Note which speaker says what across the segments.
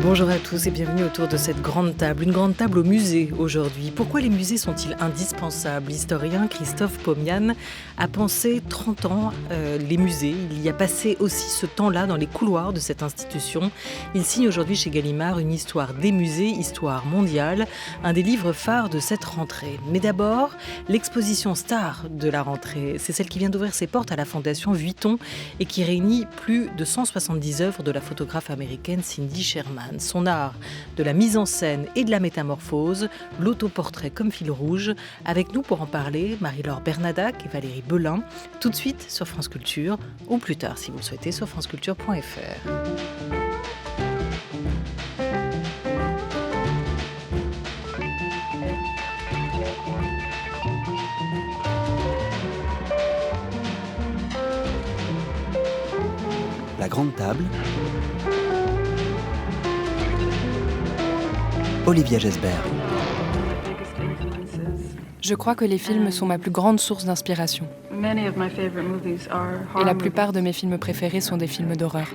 Speaker 1: Bonjour à tous et bienvenue autour de cette grande table. Une grande table au musée aujourd'hui. Pourquoi les musées sont-ils indispensables ? L'historien Christophe Pomian a pensé 30 ans les musées. Il y a passé aussi ce temps-là dans les couloirs de cette institution. Il signe aujourd'hui chez Gallimard une histoire des musées, histoire mondiale, un des livres phares de cette rentrée. Mais d'abord, l'exposition star de la rentrée, c'est celle qui vient d'ouvrir ses portes à la Fondation Vuitton et qui réunit plus de 170 œuvres de la photographe américaine Cindy Sherman. Son art de la mise en scène et de la métamorphose, l'autoportrait comme fil rouge. Avec nous pour en parler, Marie-Laure Bernadac et Valérie Belin, tout de suite sur France Culture, ou plus tard si vous le souhaitez sur franceculture.fr.
Speaker 2: La grande table. Olivia Gesbert.
Speaker 3: Je crois que les films sont ma plus grande source d'inspiration. Et la plupart de mes films préférés sont des films d'horreur.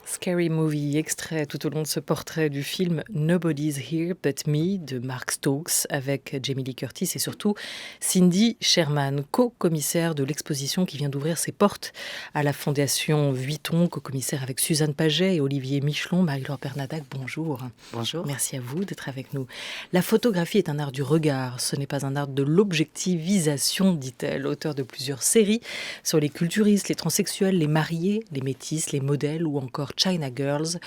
Speaker 1: Scary Movie, extrait tout au long de ce portrait du film Nobody's Here But Me de Mark Stokes avec Jamie Lee Curtis et surtout Cindy Sherman, co-commissaire de l'exposition qui vient d'ouvrir ses portes à la Fondation Vuitton, co-commissaire avec Suzanne Paget et Olivier Michelon. Marie-Laure Bernadac, bonjour.
Speaker 4: Bonjour.
Speaker 1: Merci à vous d'être avec nous. La photographie est un art du regard, ce n'est pas un art de l'objectivisation, dit-elle, auteur de plusieurs séries sur les culturistes, les transsexuels, les mariés, les métis, les modèles ou encore China Girls.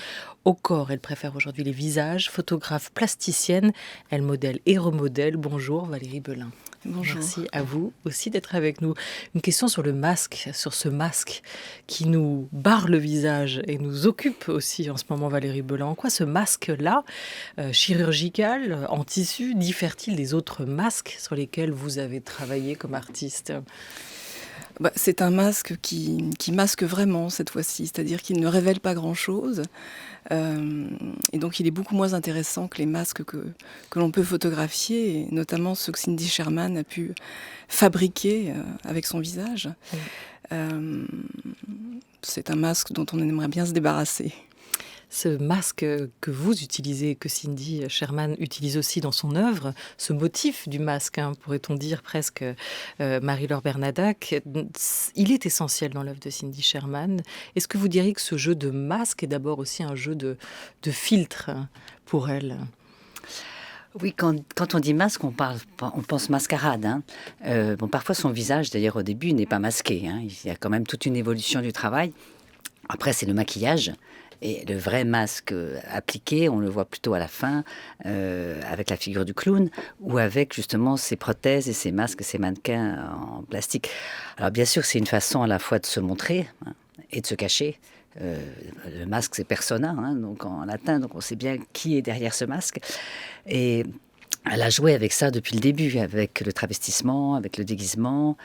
Speaker 1: Au corps, elle préfère aujourd'hui les visages. Photographe plasticienne, elle modèle et remodèle. Bonjour Valérie Belin.
Speaker 3: Bonjour.
Speaker 1: Merci à vous aussi d'être avec nous. Une question sur le masque, sur ce masque qui nous barre le visage et nous occupe aussi en ce moment, Valérie Belin. En quoi ce masque-là, chirurgical, en tissu, diffère-t-il des autres masques sur lesquels vous avez travaillé comme artiste ?
Speaker 3: C'est un masque qui masque vraiment cette fois-ci, c'est-à-dire qu'il ne révèle pas grand-chose. Et donc il est beaucoup moins intéressant que les masques que l'on peut photographier, et notamment ceux que Cindy Sherman a pu fabriquer avec son visage. C'est un masque dont on aimerait bien se débarrasser.
Speaker 1: Ce masque que vous utilisez, que Cindy Sherman utilise aussi dans son œuvre, ce motif du masque, pourrait-on dire presque, Marie-Laure Bernadac, il est essentiel dans l'œuvre de Cindy Sherman. Est-ce que vous diriez que ce jeu de masque est d'abord aussi un jeu de filtre pour elle ?
Speaker 4: Oui, quand on dit masque, on pense mascarade. Parfois, son visage, d'ailleurs, au début, n'est pas masqué. Il y a quand même toute une évolution du travail. Après, c'est le maquillage. Et le vrai masque appliqué, on le voit plutôt à la fin, avec la figure du clown, ou avec justement ces prothèses et ces masques, ces mannequins en plastique. Alors bien sûr, c'est une façon à la fois de se montrer et de se cacher. Le masque, c'est persona, donc en latin, donc on sait bien qui est derrière ce masque. Et elle a joué avec ça depuis le début, avec le travestissement, avec le déguisement.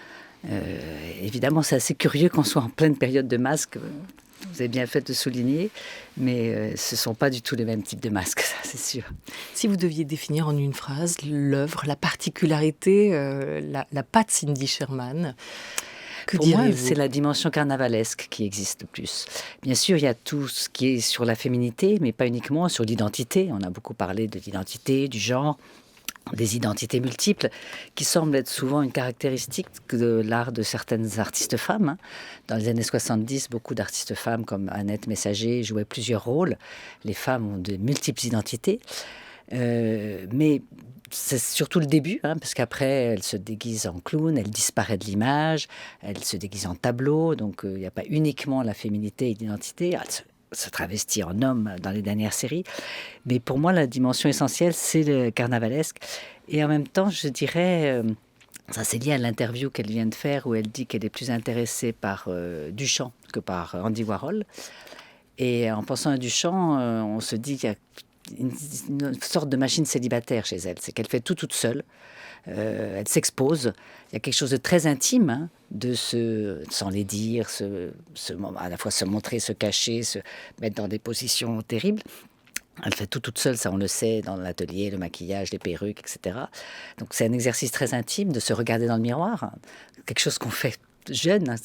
Speaker 4: Évidemment, c'est assez curieux qu'on soit en pleine période de masque. Vous avez bien fait de souligner, mais ce ne sont pas du tout les mêmes types de masques, ça c'est sûr.
Speaker 1: Si vous deviez définir en une phrase l'œuvre, la particularité, la patte Cindy Sherman, que
Speaker 4: pour moi,
Speaker 1: direz-vous ?
Speaker 4: C'est la dimension carnavalesque qui existe le plus. Bien sûr, il y a tout ce qui est sur la féminité, mais pas uniquement, sur l'identité. On a beaucoup parlé de l'identité, du genre, des identités multiples, qui semblent être souvent une caractéristique de l'art de certaines artistes femmes. Dans les années 70, beaucoup d'artistes femmes comme Annette Messager jouaient plusieurs rôles. Les femmes ont de multiples identités. Mais c'est surtout le début, parce qu'après, elle se déguise en clown, elle disparaît de l'image, elle se déguise en tableau, donc il n'y a pas uniquement la féminité et l'identité. Elle se travestit en homme dans les dernières séries. Mais pour moi, la dimension essentielle, c'est le carnavalesque. Et en même temps, je dirais, ça c'est lié à l'interview qu'elle vient de faire, où elle dit qu'elle est plus intéressée par Duchamp que par Andy Warhol. Et en pensant à Duchamp, on se dit qu'il y a une sorte de machine célibataire chez elle. C'est qu'elle fait tout toute seule. Elle s'expose. Il y a quelque chose de très intime, sans les dire, à la fois se montrer, se cacher, se mettre dans des positions terribles. Elle fait tout toute seule, ça on le sait, dans l'atelier, le maquillage, les perruques, etc. Donc c'est un exercice très intime de se regarder dans le miroir, quelque chose qu'on fait jeune, hein,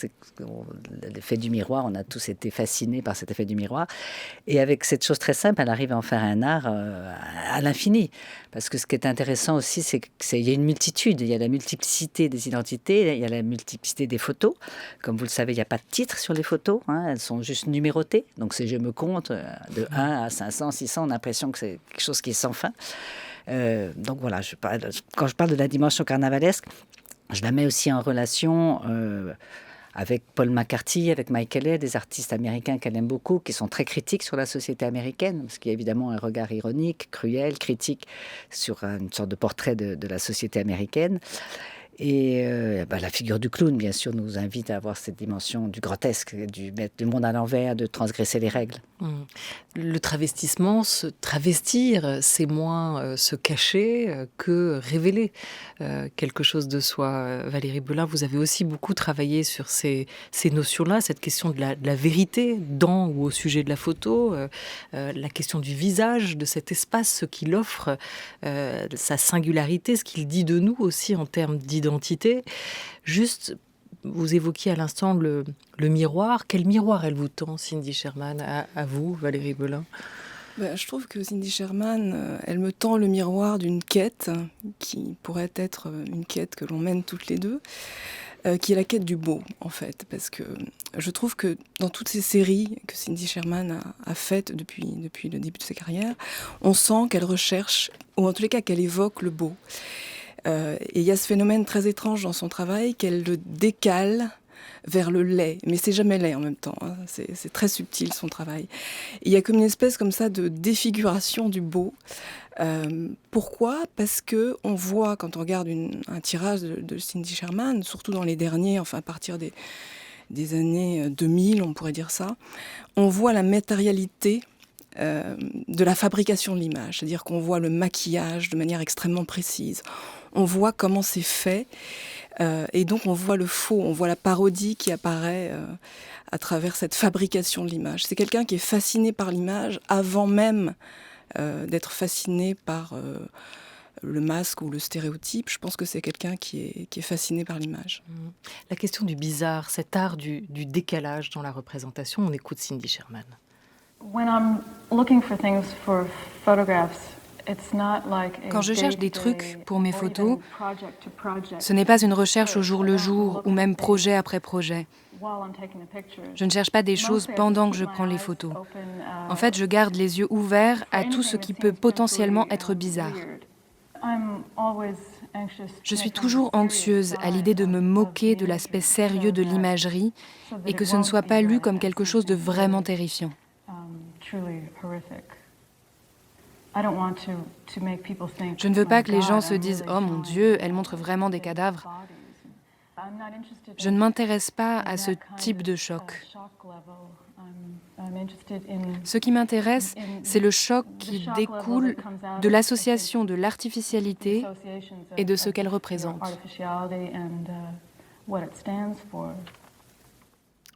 Speaker 4: l'effet du miroir, on a tous été fascinés par cet effet du miroir. Et avec cette chose très simple, elle arrive à en faire un art à l'infini. Parce que ce qui est intéressant aussi, c'est qu'il y a une multitude, il y a la multiplicité des identités, il y a la multiplicité des photos. Comme vous le savez, il n'y a pas de titre sur les photos, hein, elles sont juste numérotées. Donc c'est je me compte de 1 à 500, 600, on a l'impression que c'est quelque chose qui est sans fin. Donc voilà, quand je parle de la dimension carnavalesque, je la mets aussi en relation avec Paul McCarthy, avec Michael Hay, des artistes américains qu'elle aime beaucoup, qui sont très critiques sur la société américaine, parce qu'il y a évidemment un regard ironique, cruel, critique sur une sorte de portrait de la société américaine. Et la figure du clown, bien sûr, nous invite à avoir cette dimension du grotesque, du mettre le monde à l'envers, de transgresser les règles.
Speaker 1: Le travestissement, se travestir, c'est moins se cacher que révéler quelque chose de soi. Valérie Belin, vous avez aussi beaucoup travaillé sur ces notions-là, cette question de la vérité dans ou au sujet de la photo, la question du visage, de cet espace, ce qu'il offre, sa singularité, ce qu'il dit de nous aussi en termes d'identité. Juste, vous évoquiez à l'instant le miroir. Quel miroir elle vous tend, Cindy Sherman, à vous, Valérie Belin?
Speaker 3: Je trouve que Cindy Sherman, elle me tend le miroir d'une quête qui pourrait être une quête que l'on mène toutes les deux, qui est la quête du beau, en fait. Parce que je trouve que dans toutes ces séries que Cindy Sherman a faites depuis le début de sa carrière, on sent qu'elle recherche, ou en tous les cas qu'elle évoque le beau. Et il y a ce phénomène très étrange dans son travail qu'elle le décale vers le laid, mais c'est jamais laid en même temps, hein. C'est très subtil son travail. Et il y a comme une espèce comme ça de défiguration du beau. Pourquoi ? Parce que on voit, quand on regarde un tirage de Cindy Sherman, surtout dans les derniers, enfin à partir des années 2000, on pourrait dire ça, on voit la matérialité de la fabrication de l'image, c'est-à-dire qu'on voit le maquillage de manière extrêmement précise. On voit comment c'est fait, et donc on voit le faux, on voit la parodie qui apparaît à travers cette fabrication de l'image. C'est quelqu'un qui est fasciné par l'image avant même d'être fasciné par le masque ou le stéréotype. Je pense que c'est quelqu'un qui est fasciné par l'image.
Speaker 1: La question du bizarre, cet art du décalage dans la représentation, on écoute Cindy Sherman.
Speaker 5: Quand je cherche des trucs pour mes photos, ce n'est pas une recherche au jour le jour ou même projet après projet. Je ne cherche pas des choses pendant que je prends les photos. En fait, je garde les yeux ouverts à tout ce qui peut potentiellement être bizarre. Je suis toujours anxieuse à l'idée de me moquer de l'aspect sérieux de l'imagerie et que ce ne soit pas lu comme quelque chose de vraiment terrifiant. Je ne veux pas que les gens se disent « Oh mon Dieu, elle montre vraiment des cadavres ». Je ne m'intéresse pas à ce type de choc. Ce qui m'intéresse, c'est le choc qui découle de l'association de l'artificialité et de ce qu'elle représente.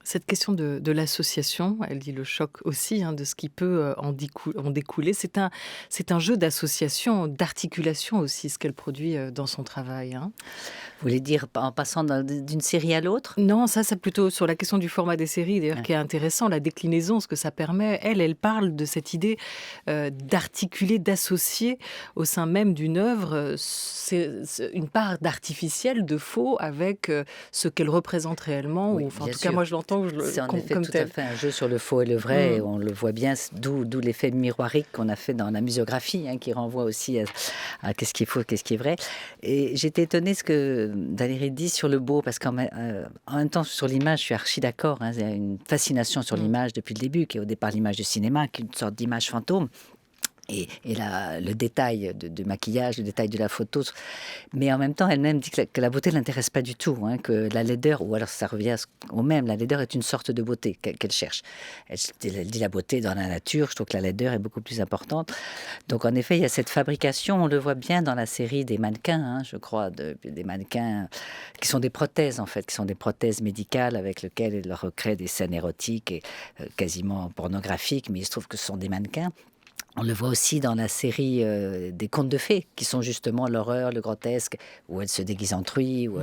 Speaker 1: Cette question de l'association, elle dit le choc aussi, de ce qui peut en découler, c'est un jeu d'association, d'articulation aussi, ce qu'elle produit dans son travail.
Speaker 4: Vous voulez dire en passant d'une série à l'autre ?
Speaker 1: Non, ça c'est plutôt sur la question du format des séries, d'ailleurs, qui est intéressant, la déclinaison, ce que ça permet. Elle parle de cette idée d'articuler, d'associer au sein même d'une œuvre une part d'artificiel, de faux, avec ce qu'elle représente réellement.
Speaker 4: Oui,
Speaker 1: en tout cas, moi je l'entends.
Speaker 4: C'est en effet tout à fait un jeu sur le faux et le vrai, et on le voit bien, d'où l'effet miroirique qu'on a fait dans la muséographie, qui renvoie aussi à qu'est-ce qui est faux, qu'est-ce qui est vrai. Et j'étais étonnée ce que Valérie dit sur le beau, parce qu'en même temps, sur l'image, je suis archi d'accord. Il y a une fascination sur l'image depuis le début, qui est au départ l'image du cinéma, qui est une sorte d'image fantôme. Et le détail de maquillage, le détail de la photo. Mais en même temps, elle-même dit que la beauté ne l'intéresse pas du tout, que la laideur, ou alors ça revient au même, la laideur est une sorte de beauté qu'elle cherche. Elle dit la beauté dans la nature, je trouve que la laideur est beaucoup plus importante. Donc en effet, il y a cette fabrication, on le voit bien dans la série des mannequins, je crois, des mannequins qui sont des prothèses en fait, qui sont des prothèses médicales avec lesquelles elle recrée des scènes érotiques et quasiment pornographiques, mais il se trouve que ce sont des mannequins. On le voit aussi dans la série des contes de fées, qui sont justement l'horreur, le grotesque, où elle se déguise en truie, où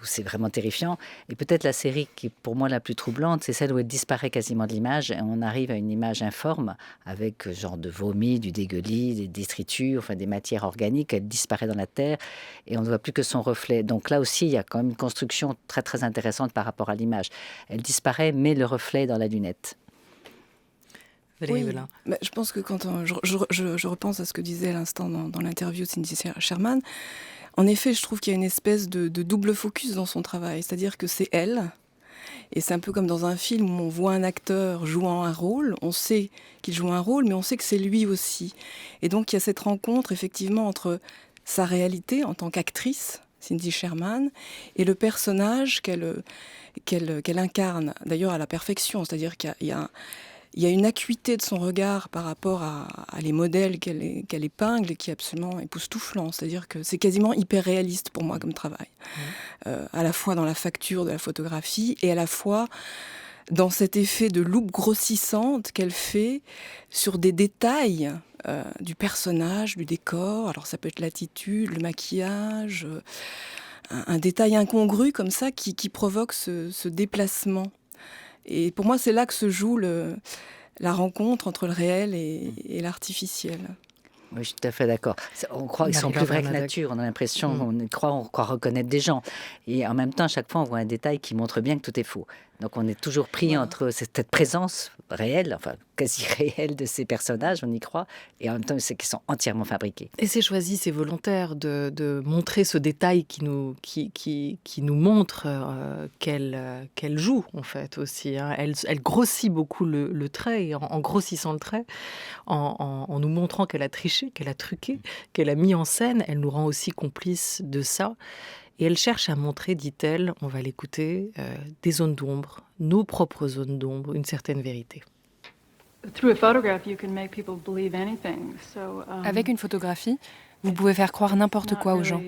Speaker 4: c'est vraiment terrifiant. Et peut-être la série qui est pour moi la plus troublante, c'est celle où elle disparaît quasiment de l'image, et on arrive à une image informe, avec genre de vomi, du dégueulis, des détritus, enfin des matières organiques. Elle disparaît dans la terre, et on ne voit plus que son reflet. Donc là aussi, il y a quand même une construction très très intéressante par rapport à l'image. Elle disparaît, mais le reflet est dans la lunette.
Speaker 3: Oui, mais je pense que quand je repense à ce que disait à l'instant dans l'interview de Cindy Sherman, en effet, je trouve qu'il y a une espèce de double focus dans son travail. C'est-à-dire que c'est elle, et c'est un peu comme dans un film où on voit un acteur jouant un rôle, on sait qu'il joue un rôle, mais on sait que c'est lui aussi. Et donc il y a cette rencontre effectivement entre sa réalité en tant qu'actrice, Cindy Sherman, et le personnage qu'elle incarne, d'ailleurs à la perfection. C'est-à-dire qu'il y a une acuité de son regard par rapport à les modèles qu'elle épingle et qui est absolument époustouflant. C'est-à-dire que c'est quasiment hyper réaliste pour moi comme travail. À la fois dans la facture de la photographie et à la fois dans cet effet de loupe grossissante qu'elle fait sur des détails du personnage, du décor. Alors ça peut être l'attitude, le maquillage, un détail incongru comme ça qui provoque ce déplacement. Et pour moi, c'est là que se joue la rencontre entre le réel et l'artificiel.
Speaker 4: Oui, je suis tout à fait d'accord. On croit qu'ils sont plus vrais que nature. On a l'impression, on croit reconnaître des gens. Et en même temps, à chaque fois, on voit un détail qui montre bien que tout est faux. Donc on est toujours pris entre cette présence réelle, enfin quasi réelle de ces personnages, on y croit, et en même temps, c'est qu'ils sont entièrement fabriqués.
Speaker 1: Et c'est choisi, c'est volontaire de montrer ce détail qui nous montre qu'elle joue, en fait, aussi. Hein. Elle grossit beaucoup le trait, et en grossissant le trait, en nous montrant qu'elle a triché, qu'elle a truqué, qu'elle a mis en scène, elle nous rend aussi complices de ça. Et elle cherche à montrer, dit-elle, on va l'écouter, des zones d'ombre, nos propres zones d'ombre, une certaine vérité.
Speaker 5: Avec une photographie, vous pouvez faire croire n'importe quoi aux gens.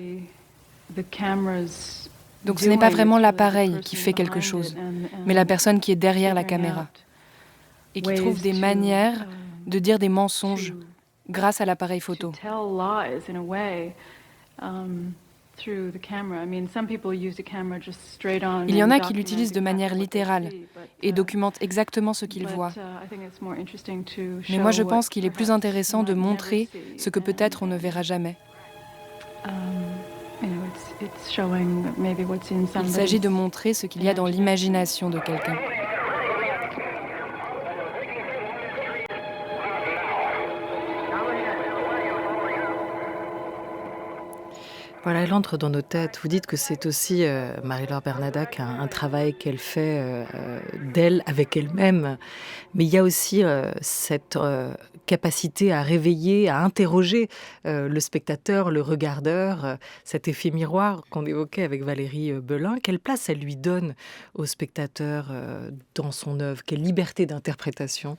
Speaker 5: Donc ce n'est pas vraiment l'appareil qui fait quelque chose, mais la personne qui est derrière la caméra et qui trouve des manières de dire des mensonges grâce à l'appareil photo. Il y en a qui l'utilisent de manière littérale et documentent exactement ce qu'ils voient. Mais moi, je pense qu'il est plus intéressant de montrer ce que peut-être on ne verra jamais. Il s'agit de montrer ce qu'il y a dans l'imagination de quelqu'un.
Speaker 1: Voilà, elle entre dans nos têtes. Vous dites que c'est aussi, Marie-Laure Bernadac, un travail qu'elle fait d'elle avec elle-même. Mais il y a aussi cette capacité à réveiller, à interroger le spectateur, le regardeur, cet effet miroir qu'on évoquait avec Valérie Belin. Quelle place elle lui donne au spectateur dans son œuvre? Quelle liberté d'interprétation?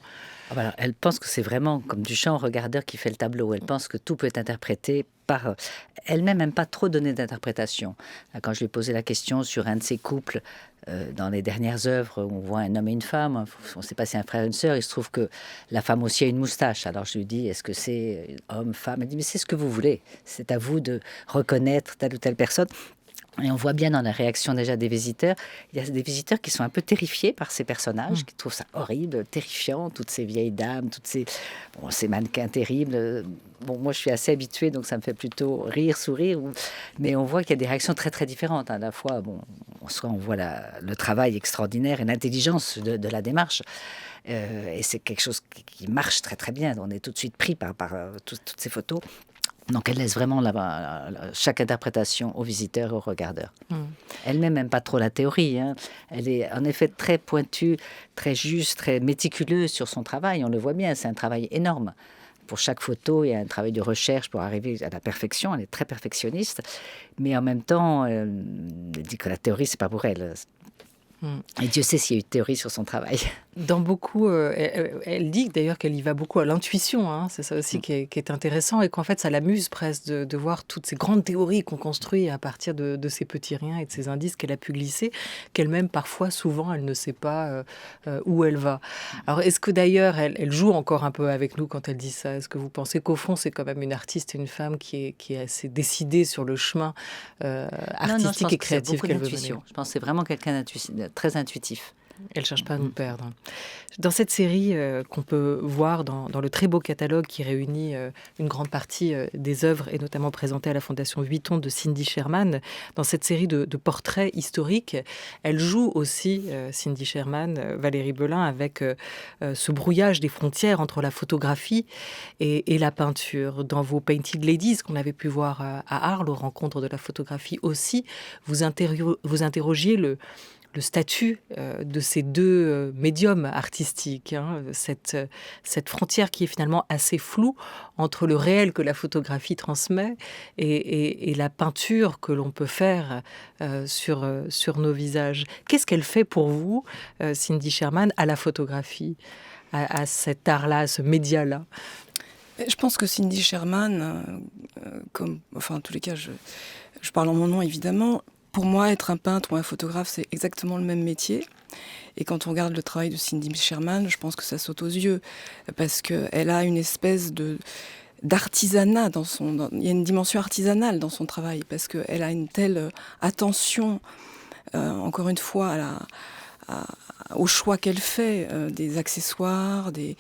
Speaker 4: Elle pense que c'est vraiment comme Duchamp, regardeur qui fait le tableau. Elle pense que tout peut être interprété par... Elle-même n'aime pas trop donner d'interprétation. Quand je lui ai posé la question sur un de ses couples, dans les dernières œuvres, on voit un homme et une femme, on ne sait pas si c'est un frère et une sœur, il se trouve que la femme aussi a une moustache. Alors je lui dis, est-ce que c'est homme, femme? Elle dit, mais c'est ce que vous voulez. C'est à vous de reconnaître telle ou telle personne. Et on voit bien dans la réaction déjà des visiteurs, il y a des visiteurs qui sont un peu terrifiés par ces personnages, qui trouvent ça horrible, terrifiant, toutes ces vieilles dames, ces mannequins terribles. Bon, moi je suis assez habituée, donc ça me fait plutôt rire, sourire. Mais on voit qu'il y a des réactions très très différentes. À la fois, soit on voit le travail extraordinaire et l'intelligence de la démarche. Et c'est quelque chose qui marche très très bien. On est tout de suite pris par toutes ces photos. Donc elle laisse vraiment chaque interprétation aux visiteurs et aux regardeurs. Elle-même n'aime pas trop la théorie. Hein. Elle est en effet très pointue, très juste, très méticuleuse sur son travail. On le voit bien, c'est un travail énorme. Pour chaque photo, il y a un travail de recherche pour arriver à la perfection. Elle est très perfectionniste. Mais en même temps, elle dit que la théorie, c'est pas pour elle. Et Dieu sait s'il y a eu de théorie sur son travail.
Speaker 1: Dans beaucoup, elle dit d'ailleurs qu'elle y va beaucoup à l'intuition, hein, c'est ça aussi qui est intéressant, et qu'en fait ça l'amuse presque de voir toutes ces grandes théories qu'on construit à partir de ces petits riens et de ces indices qu'elle a pu glisser, qu'elle-même parfois, souvent, elle ne sait pas où elle va. Alors est-ce que d'ailleurs elle joue encore un peu avec nous quand elle dit ça? Est-ce que vous pensez qu'au fond c'est quand même une artiste et une femme qui est assez décidée sur le chemin artistique et créatif qu'elle veut mener?
Speaker 4: Je pense que c'est vraiment quelqu'un très intuitif.
Speaker 1: Elle ne cherche pas à nous perdre. Dans cette série qu'on peut voir dans le très beau catalogue qui réunit une grande partie des œuvres, et notamment présentées à la Fondation Vuitton de Cindy Sherman, dans cette série de portraits historiques, elle joue aussi, Cindy Sherman, Valérie Belin, avec ce brouillage des frontières entre la photographie et la peinture. Dans vos Painted Ladies, qu'on avait pu voir à Arles, aux rencontres de la photographie aussi, vous interrogiez le statut de ces deux médiums artistiques, hein, cette frontière qui est finalement assez floue entre le réel que la photographie transmet et la peinture que l'on peut faire sur nos visages. Qu'est-ce qu'elle fait pour vous, Cindy Sherman, à la photographie, à cet art-là, à ce média-là?
Speaker 3: Je pense que Cindy Sherman, en tous les cas, je parle en mon nom évidemment. Pour moi, être un peintre ou un photographe, c'est exactement le même métier. Et quand on regarde le travail de Cindy Sherman, je pense que ça saute aux yeux, parce qu'elle a une espèce d'artisanat il y a une dimension artisanale dans son travail, parce qu'elle a une telle attention, encore une fois, au choix qu'elle fait des accessoires, de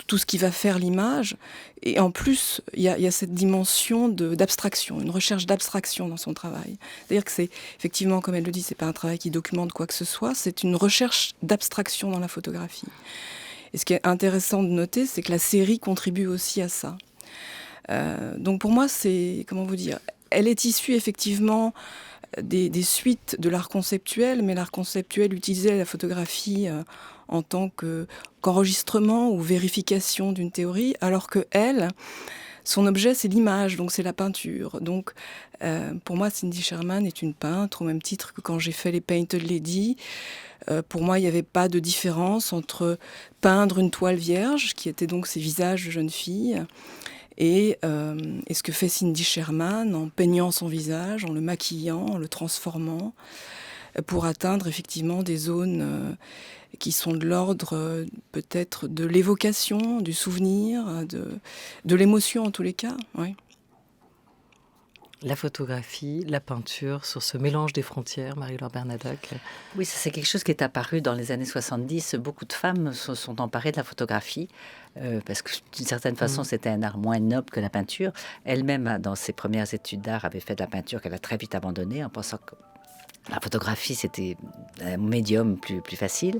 Speaker 3: tout ce qui va faire l'image. Et en plus, il y a cette dimension d'abstraction, une recherche d'abstraction dans son travail. C'est-à-dire que c'est, effectivement, comme elle le dit, c'est pas un travail qui documente quoi que ce soit, c'est une recherche d'abstraction dans la photographie. Et ce qui est intéressant de noter, c'est que la série contribue aussi à ça. Donc pour moi, c'est, comment vous dire, elle est issue effectivement des suites de l'art conceptuel, mais l'art conceptuel utilisait la photographie en tant qu'enregistrement ou vérification d'une théorie, alors que elle, son objet, c'est l'image, donc c'est la peinture. Donc pour moi, Cindy Sherman est une peintre, au même titre que quand j'ai fait les Painted Ladies. Pour moi, il n'y avait pas de différence entre peindre une toile vierge, qui était donc ces visages de jeunes filles, et ce que fait Cindy Sherman en peignant son visage, en le maquillant, en le transformant, pour atteindre effectivement des zones qui sont de l'ordre peut-être de l'évocation, du souvenir, de l'émotion en tous les cas. Oui.
Speaker 1: La photographie, la peinture, sur ce mélange des frontières, Marie-Laure Bernadac.
Speaker 4: Oui, ça, c'est quelque chose qui est apparu dans les années 70. Beaucoup de femmes se sont emparées de la photographie, parce que d'une certaine façon, c'était un art moins noble que la peinture. Elle-même, dans ses premières études d'art, avait fait de la peinture qu'elle a très vite abandonnée, en pensant que la photographie, c'était un médium plus facile.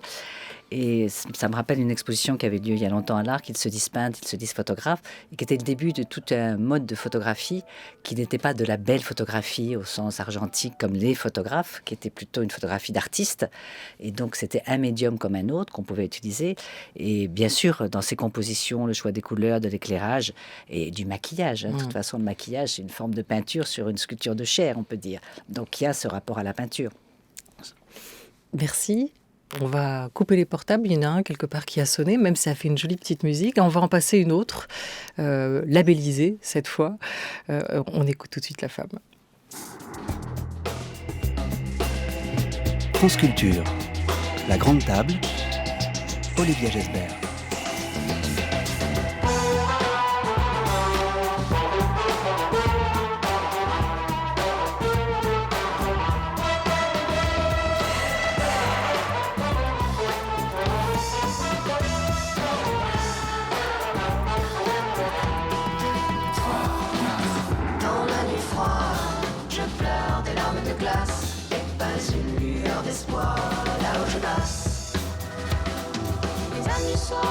Speaker 4: Et ça me rappelle une exposition qui avait lieu il y a longtemps à l'Arc, ils se disent peintres, ils se disent photographes, et qui était le début de tout un mode de photographie qui n'était pas de la belle photographie au sens argentique comme les photographes, qui était plutôt une photographie d'artiste. Et donc c'était un médium comme un autre qu'on pouvait utiliser. Et bien sûr, dans ses compositions, le choix des couleurs, de l'éclairage et du maquillage. De toute façon, le maquillage, c'est une forme de peinture sur une sculpture de chair, on peut dire. Donc il y a ce rapport à la peinture.
Speaker 1: Merci. On va couper les portables, il y en a un quelque part qui a sonné, même si ça fait une jolie petite musique. On va en passer une autre, labellisée cette fois. On écoute tout de suite la femme.
Speaker 2: France Culture, la grande table, Olivia Gesbert.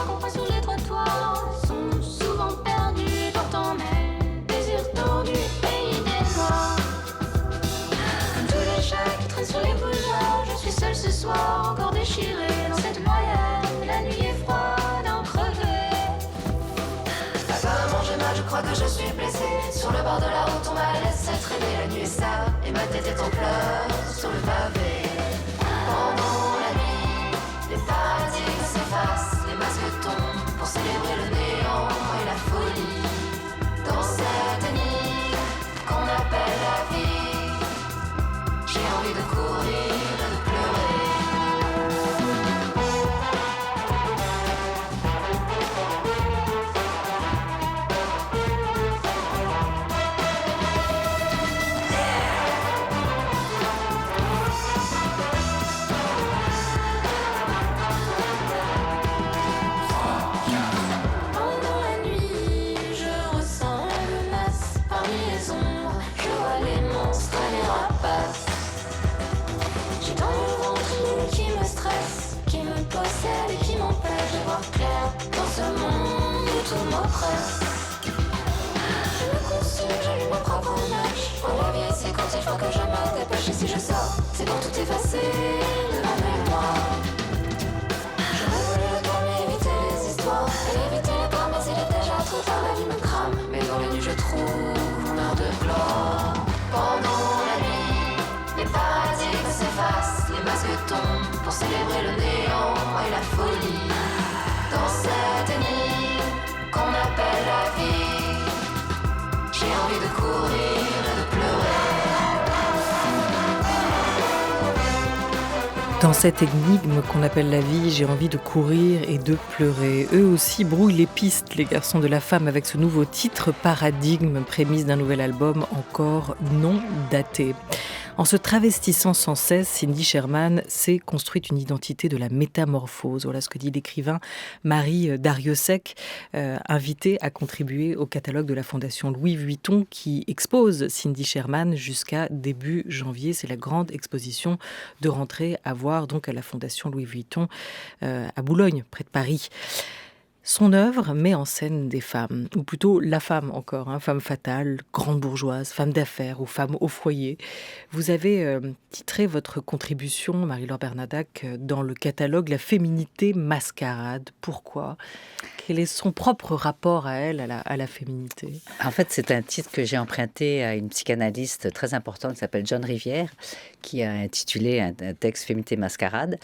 Speaker 6: Qu'on passe sur les trottoirs sont souvent perdus, pourtant mes désirs tordus et idées noires. Comme tous les chats qui traînent sur les boulevards, je suis seule ce soir, encore déchirée dans cette moyenne. La nuit est froide, en crevée. Apparemment j'ai mal, je crois que je suis blessée. Sur le bord de la route, on m'a laissé traîner. La nuit est sale et ma tête est en pleurs sur le pavé. stresse qui me possède et qui m'empêche de voir clair dans ce monde où tout m'oppresse. Je me consume, j'allume ma propre mèche. Pour la vie, c'est quand il faut que je me dépêche. Et si je sors, c'est pour tout effacer de ma mémoire. J'aurais voulu le temps, mais éviter les histoires et éviter les drames, mais il est déjà trop tard. La vie me crame, mais dans la nuit je trouve mon heure de gloire. Pendant la nuit, les paradigmes s'effacent, les masques tombent pour célébrer le néant et la folie. Dans cette énigme qu'on appelle la vie, j'ai envie de courir et de pleurer.
Speaker 1: Dans cette énigme qu'on appelle la vie, j'ai envie de courir et de pleurer. Eux aussi brouillent les pistes, les garçons de la femme, avec ce nouveau titre, Paradigme, prémisse d'un nouvel album encore non daté. En se travestissant sans cesse, Cindy Sherman s'est construite une identité de la métamorphose. Voilà ce que dit l'écrivain Marie Dariussec, invitée à contribuer au catalogue de la Fondation Louis Vuitton qui expose Cindy Sherman jusqu'à début janvier. C'est la grande exposition de rentrée à voir donc à la Fondation Louis Vuitton à Boulogne, près de Paris. Son œuvre met en scène des femmes, ou plutôt la femme encore, femme fatale, grande bourgeoise, femme d'affaires ou femme au foyer. Vous avez titré votre contribution, Marie-Laure Bernadac, dans le catalogue « La féminité mascarade ». Pourquoi ? Quel est son propre rapport à elle, à la féminité ?
Speaker 4: En fait, c'est un titre que j'ai emprunté à une psychanalyste très importante qui s'appelle John Rivière, qui a intitulé un texte « Féminité mascarade »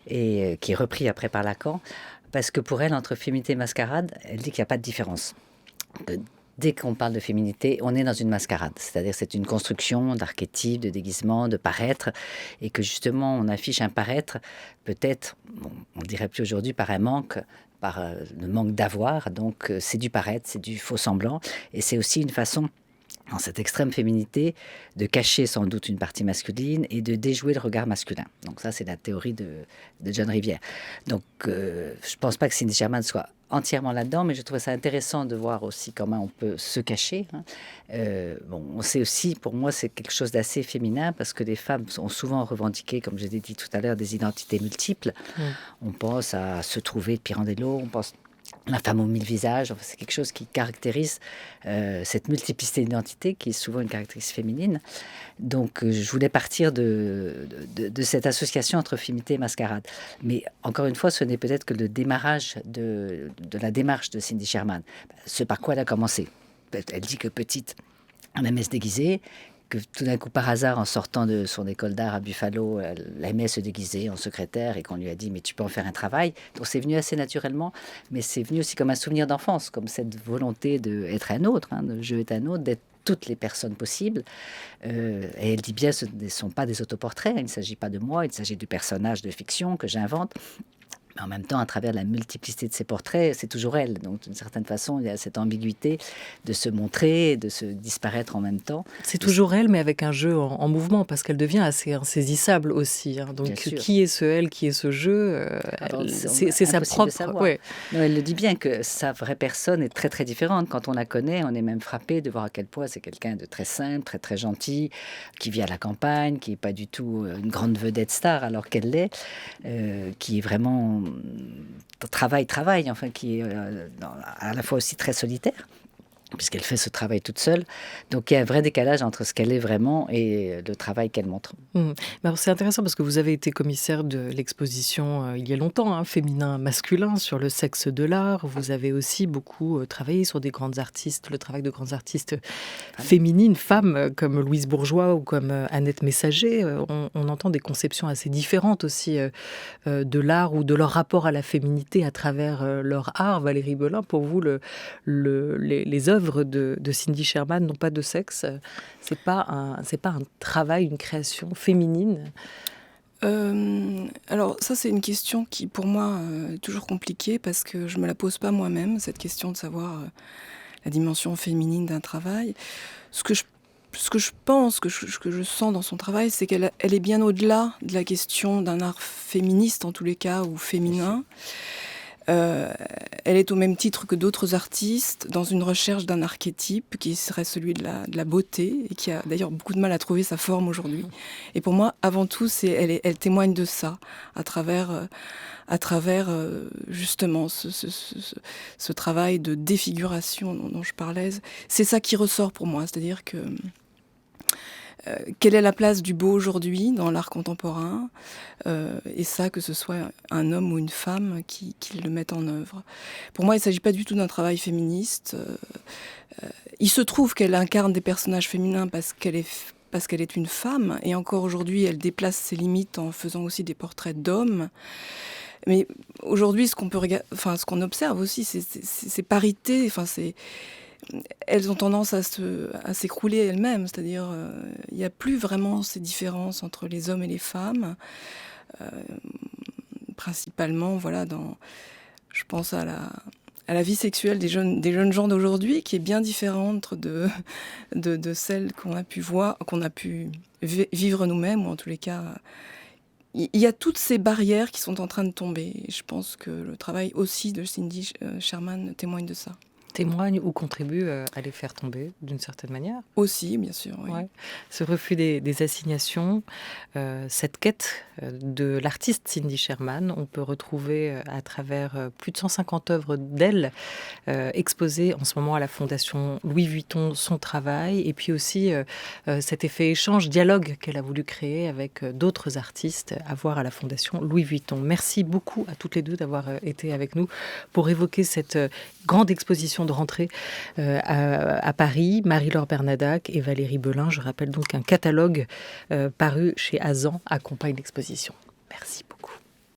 Speaker 4: et qui est repris après par Lacan. Parce que pour elle, entre féminité et mascarade, elle dit qu'il n'y a pas de différence. Dès qu'on parle de féminité, on est dans une mascarade. C'est-à-dire c'est une construction d'archétypes, de déguisements, de paraître. Et que justement, on affiche un paraître, peut-être, on ne dirait plus aujourd'hui, par un manque, par le manque d'avoir. Donc c'est du paraître, c'est du faux semblant. Et c'est aussi une façon, dans cette extrême féminité, de cacher sans doute une partie masculine et de déjouer le regard masculin. Donc ça, c'est la théorie de John Rivière. Donc je ne pense pas que Cindy Sherman soit entièrement là-dedans, mais je trouvais ça intéressant de voir aussi comment on peut se cacher. On sait aussi, pour moi, c'est quelque chose d'assez féminin, parce que les femmes ont souvent revendiqué, comme je l'ai dit tout à l'heure, des identités multiples. On pense à se trouver de Pirandello, on pense la femme aux 1000 visages, c'est quelque chose qui caractérise cette multiplicité d'identité qui est souvent une caractéristique féminine. Donc je voulais partir de cette association entre féminité et mascarade. Mais encore une fois, ce n'est peut-être que le démarrage de la démarche de Cindy Sherman. Ce par quoi elle a commencé. Elle dit que petite, elle aimait se déguiser, que tout d'un coup, par hasard, en sortant de son école d'art à Buffalo, elle aimait se déguiser en secrétaire et qu'on lui a dit « mais tu peux en faire un travail ». Donc c'est venu assez naturellement, mais c'est venu aussi comme un souvenir d'enfance, comme cette volonté d'être un autre, de je être un autre, d'être toutes les personnes possibles. Et elle dit bien, ce ne sont pas des autoportraits, il ne s'agit pas de moi, il s'agit du personnage de fiction que j'invente. Mais en même temps, à travers la multiplicité de ses portraits, c'est toujours elle. Donc, d'une certaine façon, il y a cette ambiguïté de se montrer, de se disparaître en même temps.
Speaker 1: C'est toujours elle, mais avec un jeu en mouvement, parce qu'elle devient assez insaisissable aussi. Donc, qui est ce elle, qui est ce jeu c'est sa propre...
Speaker 4: Ouais. Non, elle le dit bien, que sa vraie personne est très, très différente. Quand on la connaît, on est même frappé de voir à quel point c'est quelqu'un de très simple, très, très gentil, qui vit à la campagne, qui n'est pas du tout une grande vedette star, alors qu'elle l'est, qui est vraiment... travail, enfin, qui est à la fois aussi très solitaire, puisqu'elle fait ce travail toute seule. Donc il y a un vrai décalage entre ce qu'elle est vraiment et le travail qu'elle montre.
Speaker 1: Alors, c'est intéressant parce que vous avez été commissaire de l'exposition il y a longtemps, féminin-masculin, sur le sexe de l'art. Vous avez aussi beaucoup travaillé sur des grandes artistes, le travail de grandes artistes féminines, femmes comme Louise Bourgeois ou comme Annette Messager. On entend des conceptions assez différentes aussi de l'art ou de leur rapport à la féminité à travers leur art. Valérie Belin, pour vous, les œuvres de Cindy Sherman n'ont pas de sexe. C'est pas un travail, une création féminine.
Speaker 3: Alors ça, c'est une question qui pour moi est toujours compliquée parce que je me la pose pas moi-même, cette question de savoir la dimension féminine d'un travail. Ce que je pense, que je sens dans son travail, c'est qu'elle est bien au-delà de la question d'un art féministe en tous les cas ou féminin. Elle est au même titre que d'autres artistes dans une recherche d'un archétype qui serait celui de la beauté et qui a d'ailleurs beaucoup de mal à trouver sa forme aujourd'hui. Et pour moi, avant tout, elle témoigne de ça à travers justement ce travail de défiguration dont je parlais. C'est ça qui ressort pour moi, c'est-à-dire que quelle est la place du beau aujourd'hui dans l'art contemporain, et ça, que ce soit un homme ou une femme qui le mettent en œuvre. Pour moi, il ne s'agit pas du tout d'un travail féministe. Il se trouve qu'elle incarne des personnages féminins parce qu'elle est une femme, et encore aujourd'hui, elle déplace ses limites en faisant aussi des portraits d'hommes. Mais aujourd'hui, ce qu'on observe aussi, c'est ces parités. Elles ont tendance à s'écrouler elles-mêmes, c'est-à-dire il n'y a plus vraiment ces différences entre les hommes et les femmes, principalement, voilà, je pense à la vie sexuelle des jeunes gens d'aujourd'hui, qui est bien différente de celle qu'on a pu voir, qu'on a pu vivre nous-mêmes, ou en tous les cas, il y a toutes ces barrières qui sont en train de tomber. Et je pense que le travail aussi de Cindy Sherman témoigne de ça.
Speaker 1: Témoigne ou contribue à les faire tomber d'une certaine manière.
Speaker 3: Aussi, bien sûr, oui.
Speaker 1: Ouais. Ce refus des assignations, cette quête de l'artiste Cindy Sherman, on peut retrouver à travers plus de 150 œuvres d'elle exposées en ce moment à la Fondation Louis Vuitton, son travail, et puis aussi cet effet échange, dialogue qu'elle a voulu créer avec d'autres artistes à voir à la Fondation Louis Vuitton. Merci beaucoup à toutes les deux d'avoir été avec nous pour évoquer cette grande exposition de rentrée à Paris. Marie-Laure Bernadac et Valérie Belin. Je rappelle donc qu'un catalogue paru chez Azan accompagne l'exposition. Merci beaucoup.